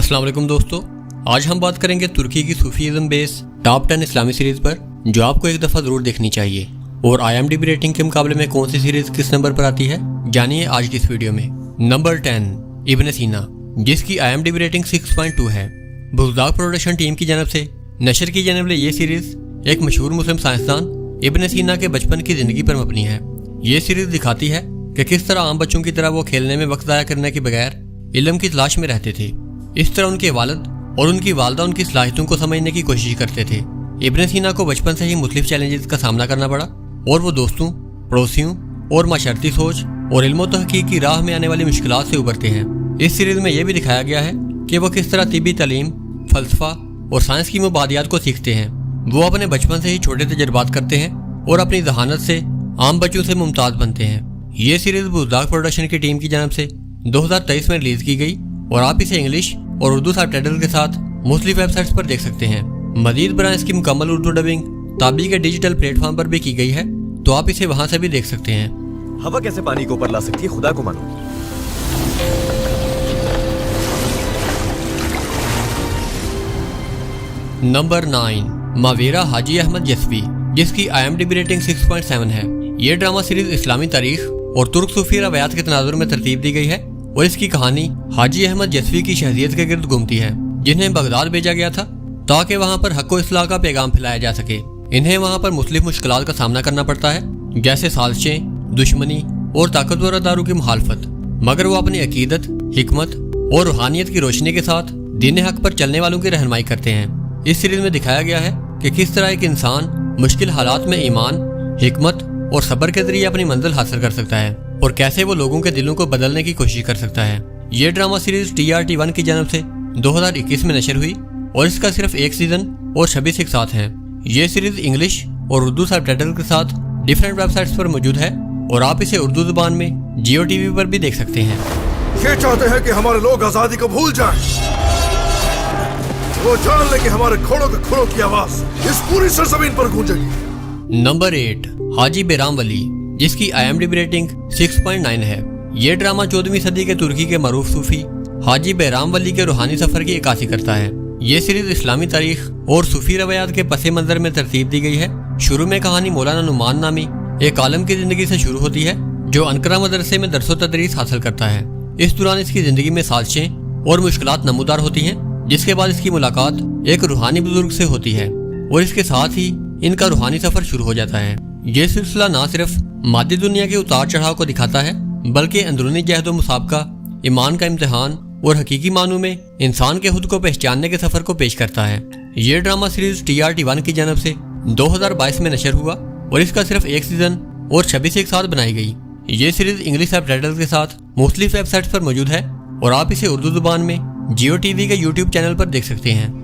अस्सलाम वालेकुम दोस्तों, आज हम बात करेंगे तुर्की की सूफीज़म बेस टॉप 10 इस्लामी सीरीज़ पर, जो आपको एक दफ़ा ज़रूर देखनी चाहिए। और IMDb रेटिंग के मुकाबले में कौन सी सीरीज़ किस नंबर पर आती है, जानिए आज की इस वीडियो में। नंबर 10, इब्न सीना, जिसकी IMDb रेटिंग 6.2 है। बुज़दाक प्रोडक्शन टीम की जानब से नशर की जाने वाली ये सीरीज़ एक मशहूर मुस्लिम साइंसदान इब्न सीना के बचपन की ज़िंदगी पर मबनी है। ये सीरीज़ दिखाती है कि किस तरह आम बच्चों की तरह वो खेलने में वक्त ज़ाया करने के बगैर इल्म की तलाश में रहते थे। इस तरह उनके वालिद और उनकी वालदा उनकी सलाहियतों को समझने की कोशिश करते थे। इब्न सीना को बचपन से ही मुख्तलिफ चैलेंजेस का सामना करना पड़ा और वो दोस्तों, पड़ोसियों और माशरती सोच और इल्म तहकीक की राह में आने वाली मुश्किलात से उबरते हैं। इस सीरीज़ में यह भी दिखाया गया है कि वो किस तरह तिब्बी तालीम, फ़लसफ़ा और साइंस की मुबादियात को सीखते हैं। वो अपने बचपन से ही छोटे तजर्बात करते हैं और अपनी जहानत से आम बच्चों से मुमताज़ बनते हैं। ये सीरीज़ बुज़दाक प्रोडक्शन की टीम की जानब से 2023 में रिलीज़ की गई और आप इसे इंग्लिश और उर्दू सबटाइटल के साथ मुख्तलिफ वेबसाइट्स पर देख सकते हैं। मज़ीद बरां इसकी मुकम्मल उर्दू डबिंग ताबी के डिजिटल प्लेटफॉर्म पर भी की गई है, तो आप इसे वहाँ से भी देख सकते हैं। हवा कैसे पानी को ऊपर ला सकती है, खुदा को मानो। नंबर 9, मावीरा हाजी अहमद यस्वी, जिसकी IMDb रेटिंग 6.7 है। ये ड्रामा सीरीज इस्लामी तारीख और तुर्क सूफी रवायात के तनाजुर में तरतीब दी गई है और इसकी कहानी हाजी अहमद यस्वी की शहरियत के गिर्द घूमती है, जिन्हें बगदाद भेजा गया था ताकि वहाँ पर हक़ व इस्लाह का पैगाम फैलाया जा सके। इन्हें वहाँ पर मुख्तलिफ मुश्किलात का सामना करना पड़ता है, जैसे साजिशें, दुश्मनी और ताकतवर अदारों की मुखालफत, मगर वो अपनी अकीदत, हिकमत और रूहानियत की रोशनी के साथ दीन हक़ पर चलने वालों की रहनुमाई करते हैं। इस सीरीज में दिखाया गया है कि किस तरह एक इंसान मुश्किल हालात में ईमान, हिकमत और सब्र के जरिए अपनी मंजिल हासिल कर सकता है और कैसे वो लोगों के दिलों को बदलने की कोशिश कर सकता है। ये ड्रामा सीरीज TRT1 की जानब से 2021 में नशर हुई और इसका सिर्फ एक सीजन और 26 एपिसोड हैं। ये सीरीज इंग्लिश और उर्दू सबटाइटल के साथ डिफरेंट वेबसाइट्स पर मौजूद है और आप इसे उर्दू जुबान में जियो TV पर भी देख सकते हैं। ये चाहते हैं कि हमारे लोग आजादी को भूल जाएं। वो जान ले कि हमारे घोड़ों के खुरों की आवाज इस पूरी सरजमीन पर गूंजेगी। नंबर 8, हाजी बेराम वली, जिसकी IMDb रेटिंग 6.9 है। ये ड्रामा 14वीं सदी के तुर्की के मरूफ सूफी हाजी बेराम वली के रूहानी सफर की इक्कासी करता है। ये सीरीज इस्लामी तारीख और सूफी रवायात के पस मंजर में तरतीब दी गई है। शुरू में कहानी मौलाना नुमान नामी एक आलम की जिंदगी से शुरू होती है, जो अनकरा मदरसे में दरसो तदरीस हासिल करता है। इस दौरान इसकी जिंदगी में साजिशें और मुश्किलात नमूदार होती हैं, जिसके बाद इसकी मुलाकात एक रूहानी बुजुर्ग से होती है और इसके साथ ही इनका रूहानी सफर शुरू हो जाता है। ये सिलसिला न सिर्फ मादी दुनिया के उतार चढ़ाव को दिखाता है, बल्कि अंदरूनी जहद व मुसाबका, ईमान का इम्तिहान और हकीकी मानों में इंसान के खुद को पहचानने के सफर को पेश करता है। ये ड्रामा सीरीज TRT1 की जानब से 2022 में नशर हुआ और इसका सिर्फ एक सीजन और 26 एपिसोड बनाई गई। ये सीरीज इंग्लिश सबटाइटल के साथ मुख्तलिफ वेबसाइट्स पर मौजूद है और आप इसे उर्दू जुबान में जियो TV के YouTube चैनल पर देख सकते हैं।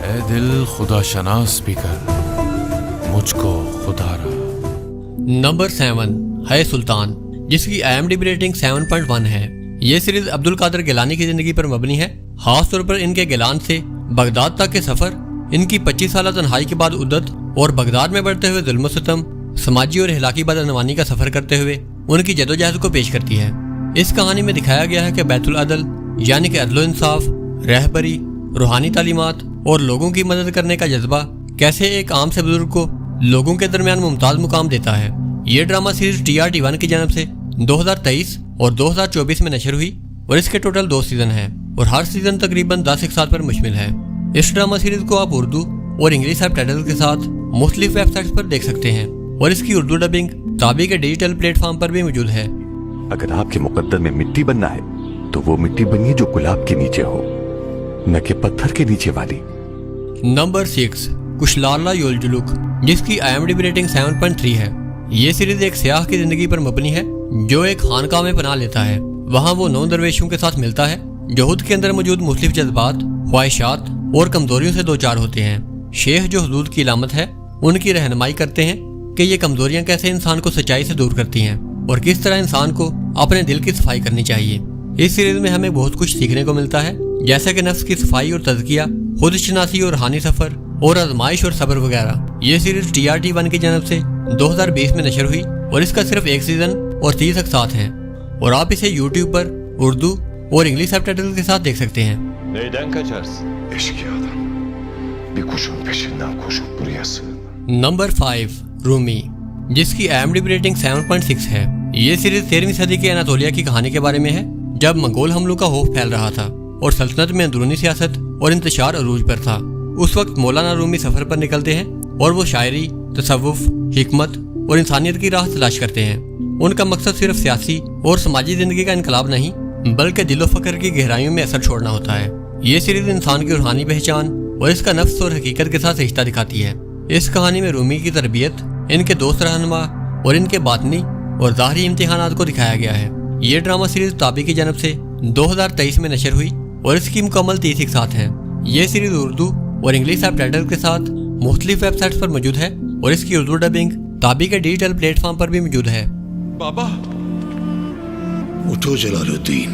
ए दिल खुदा शनास भी कर, मुझको खुदा रहा। नंबर 7, है सुल्तान, जिसकी IMDb रेटिंग 7.1 है। ये सीरीज अब्दुल कादिर गिलानी की जिंदगी पर मबनी है। खास तौर पर इनके गिलान से बगदाद तक के सफर, इनकी 25 साल तन्हाई के बाद उद्दत और बगदाद में बढ़ते हुए जुल्म सितम, समाजी और इलाकी बदअनवानी का सफर करते हुए उनकी जदोजहद को पेश करती है। इस कहानी में दिखाया गया है कि बैतुल अदल यानी कि अदलो इंसाफ, रहबरी, रूहानी तालीमात और लोगों की मदद करने का जज्बा कैसे एक आम से बुजुर्ग को लोगों के दरमियान मुमताज मुकाम देता है। ये ड्रामा सीरीज TRT1 की जानब से 2023 और 2024 में नशर हुई और इसके टोटल 2 सीजन हैं और हर सीजन तकरीबन 10 एपिसोड पर मुश्तमिल है। इस ड्रामा सीरीज को आप उर्दू और इंग्लिश सबटाइटल के साथ मुख्तलिफ वेबसाइट्स पर देख सकते हैं और इसकी उर्दू डबिंग ताबी के डिजिटल प्लेटफॉर्म पर भी मौजूद है। अगर आपके मुकद्दर में मिट्टी बनना है तो वो मिट्टी बनिए जो गुलाब के नीचे हो, न कि पत्थर के नीचे वाली। नंबर 6, कुशलाला योलजुलुक, जिसकी IMDb रेटिंग 7.3 है। ये सीरीज एक सियाह की जिंदगी पर मबनी है, जो एक खानकाह में पनाह लेता है। वहाँ वो 9 दरवेशों के साथ मिलता है, जो खुद के अंदर मौजूद मुख्तलिफ जज्बात, ख्वाहिशात और कमजोरियों से दो चार होते हैं। शेख, जो हुदूद की इलामत है, उनकी रहनुमाई करते हैं कि ये कमजोरियां कैसे इंसान को सच्चाई से दूर करती हैं और किस तरह इंसान को अपने दिल की सफाई करनी चाहिए। इस सीरीज में हमें बहुत कुछ सीखने को मिलता है, जैसे कि नफ्स की सफाई और तज़किया, खुद शनासी और रूहानी सफर और आजमाइश और सब्र वगैरह। ये सीरीज TRT1 की जानब से 2020 में नशर हुई और इसका सिर्फ एक सीजन और 30 एपिसोड हैं। और आप इसे YouTube पर उर्दू और इंग्लिश सबटाइटल के साथ देख सकते हैं। Neyden kaçarsın? Eşkıya adam. Bir kuşun peşinden koşup buraya sığındı. Number 5 Rumi, जिसकी IMDb रेटिंग 7.6 है। ये सीरीज 13वीं सदी के अनातोलिया की कहानी के बारे में है, जब मंगोल हमलों का खौफ फैल रहा था और सल्तनत में अंदरूनी सियासत और इंतशार अरूज पर था। उस वक्त मौलाना रूमी सफर पर निकलते हैं और वो शायरी, तसव्वुफ, हिकमत और इंसानियत की राह तलाश करते हैं। उनका मकसद सिर्फ सियासी और समाजी जिंदगी का इनकलाब नहीं, बल्कि दिलो फकर की गहराइयों में असर छोड़ना होता है। ये सीरीज इंसान की रूहानी पहचान और इसका नफ्स और हकीकत के साथ रिश्ता दिखाती है। इस कहानी में रूमी की तरबियत, इनके दोस्त रहनुमा और इनके बातनी और ज़ाहरी इम्तिहानात को दिखाया गया है। ये ड्रामा सीरीज ताबी की जानब से 2023 में नशर हुई और इसकी मुकम्मल 30 इक़सात हैं। ये सीरीज उर्दू और इंग्लिश सबटाइटल के साथ मुख्तलिफ वेबसाइट्स पर मौजूद है और इसकी उर्दू डबिंग ताबी के डिजिटल प्लेटफॉर्म पर भी मौजूद है। बाबा, उठो जलालुद्दीन,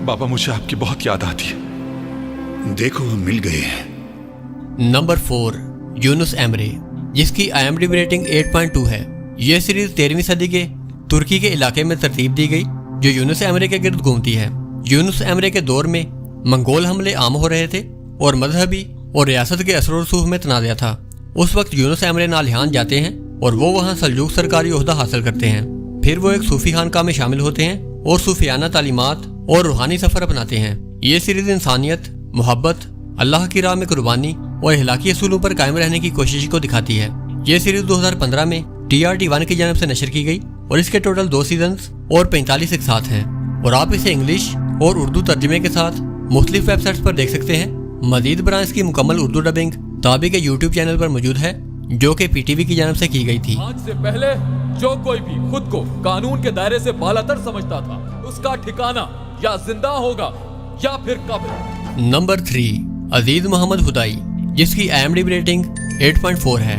बाबा मुझे आपकी बहुत याद आती है। देखो हम मिल गए हैं। नंबर 4 यूनुस एमरे, जिसकी IMDb रेटिंग 8.2 है। ये सीरीज 13वीं सदी के तुर्की के इलाके में तरतीब दी गई जो यूनुस एमरे के गिर्द घूमती है। यूनुस एमरे के दौर में मंगोल हमले आम हो रहे थे और मजहबी और रियासत के असर रसूख में तनाज़ा था। उस वक्त यूनुस एमरे नालिहान जाते हैं और वो वहाँ सल्जूक सरकारी ओहदा हासिल करते हैं। फिर वो एक सूफी खानका में शामिल होते हैं और सूफियाना तालीमात और रूहानी सफ़र अपनाते हैं। ये सीरीज इंसानियत, मोहब्बत, अल्लाह की राह में कुर्बानी और इखलाकी असूलों पर कायम रहने की कोशिश को दिखाती है। ये सीरीज 2015 में TRT1 की जानब से नशर की गई और इसके टोटल 2 सीजन्स और 45 इक़सात हैं और आप इसे इंग्लिश और उर्दू तर्जुमे के साथ मुख्तलिफ वेबसाइट्स पर देख सकते हैं। मजीद बरां इसकी मुकम्मल उर्दू डबिंग ताबी के YouTube चैनल पर मौजूद है, जो कि PTV की जानब से की गई थी। आज से पहले जो कोई भी खुद को कानून के दायरे से बालातर समझता था, उसका ठिकाना या जिंदा होगा या फिर कब्र। नंबर 3 अजीज मोहम्मद हुदाई, जिसकी IMDb रेटिंग 8.4 है।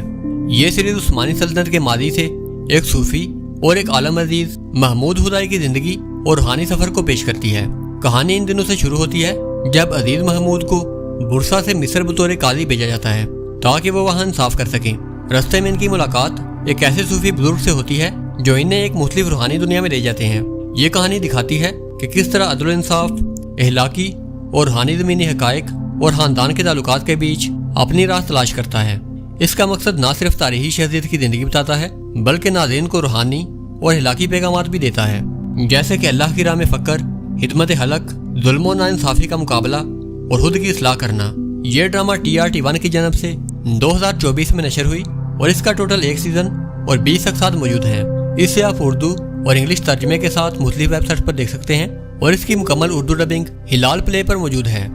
ये सीरीज उस्मानी सल्तनत के मादी से एक सूफी और एक आलम अजीज महमूद हुदाई की जिंदगी और रूहानी सफर को पेश करती है। कहानी इन दिनों से शुरू होती है जब अजीज महमूद को बुरसा से मिस्र बतौर काजी भेजा जाता है ताकि वो वहाँ इंसाफ कर सकें। रास्ते में इनकी मुलाकात एक ऐसे सूफी बुजुर्ग से होती है जो इन्हें एक मुख्तलिफ रूहानी दुनिया में ले जाते हैं। ये कहानी दिखाती है कि किस तरह अदल इंसाफ, इहलाकी और रूहानी ज़मीनी हकायक और ख़ानदान के ताल्लुकात के बीच अपनी राह तलाश करता है। इसका मकसद न सिर्फ तारीखी शख्सियत की ज़िंदगी बताता है बल्कि नाज़रीन को रूहानी और इहलाकी पैगामात भी देता है, जैसे कि अल्लाह की राह में फ़क्र, हिदमत हलक, जुल्म और नाइंसाफ़ी का मुकाबला और खुद की इस्लाह करना। ये ड्रामा TRT1 की जानब से 2024 में नशर हुई और इसका टोटल 1 सीज़न और 20 इक़सात मौजूद हैं। इसे आप उर्दू और इंग्लिश तर्जुमे के साथ मुख्तलिफ वेबसाइट पर देख सकते हैं और इसकी मुकम्मल उर्दू डबिंग हिलाल प्ले पर मौजूद है।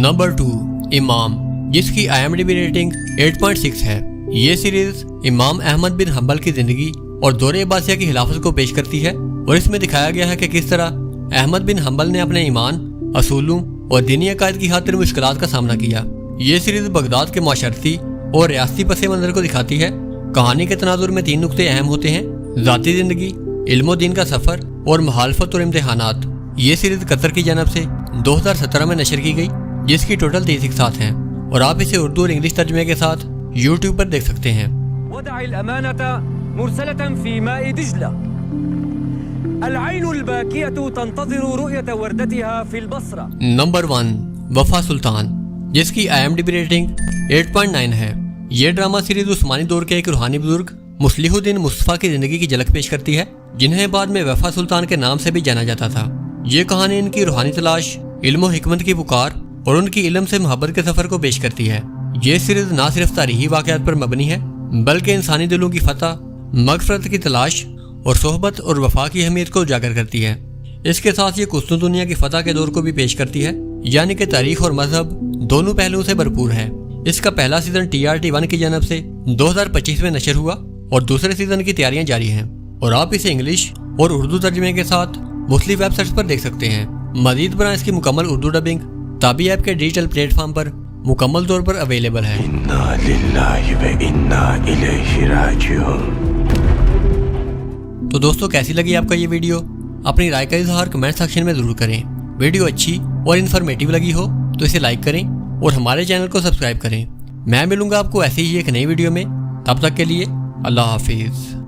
नंबर 2 इमाम, जिसकी IMDb रेटिंग 8.6 है। ये सीरीज इमाम अहमद बिन हंबल की जिंदगी और दौरे अब्बासिया की खिलाफत को पेश करती है और इसमें दिखाया गया है कि किस तरह अहमद बिन हंबल ने अपने ईमान, असूलों और दीनी अकायद की खातिर मुश्किलात का सामना किया। ये सीरीज बगदाद के माशरती और रियासती पस मंजर को दिखाती है। कहानी के तनाजुर में 3 नुक्ते अहम होते हैं: ज़ाती ज़िंदगी, इल्म दीन का सफ़र और मुखालफत और इम्तिहानात। ये सीरीज कतर की जानब से 2017 में नशर की गई, जिसकी टोटल 30 इक़सात हैं और आप इसे उर्दू और इंग्लिश तर्जुमे के साथ YouTube पर देख सकते हैं। नंबर 1 वफा सुल्तान, जिसकी IMDb रेटिंग 8.9 है। ये ड्रामा सीरीज उस्मानी दौर के एक रूहानी बुजुर्ग मुस्लिहुद्दीन मुस्तफा की जिंदगी की झलक पेश करती है, जिन्हें बाद में वफा सुल्तान के नाम से भी जाना जाता था। ये कहानी इनकी रूहानी तलाश, इल्म और हिकमत की पुकार और उनकी इल्म से मोहब्बत के सफर को पेश करती है। ये सीरीज न सिर्फ तारीखी वाक़यात पर मबनी है बल्कि इंसानी दिलों की फतह, मगफरत की तलाश और सोहबत और वफा की अहमियत को उजागर करती है। इसके साथ ये कुस्तुनतुनिया की फतह के दौर को भी पेश करती है, यानी कि तारीख और मजहब दोनों पहलुओं से भरपूर है। इसका पहला सीजन TRT1 की जानब से 2025 में नशर हुआ और दूसरे सीजन की तैयारियां जारी हैं और आप इसे इंग्लिश और उर्दू तर्जुमे के साथ मुख्तलिफ वेबसाइट्स पर देख सकते हैं। मजीद बरां इसकी मुकम्मल उर्दू डबिंग ताबी ऐप के डिजिटल प्लेटफॉर्म पर मुकम्मल तौर पर अवेलेबल है। इन्ना लिल्लाहि व इन्ना इलैहि राजिऊन। तो दोस्तों, कैसी लगी आपका ये वीडियो? अपनी राय का इजहार कमेंट सेक्शन में जरूर करें। वीडियो अच्छी और इन्फॉर्मेटिव लगी हो तो इसे लाइक करें اور ہمارے چینل کو سبسکرائب کریں۔ میں ملوں گا آپ کو ایسی ہی ایک نئی ویڈیو میں، تب تک کے لیے اللہ حافظ۔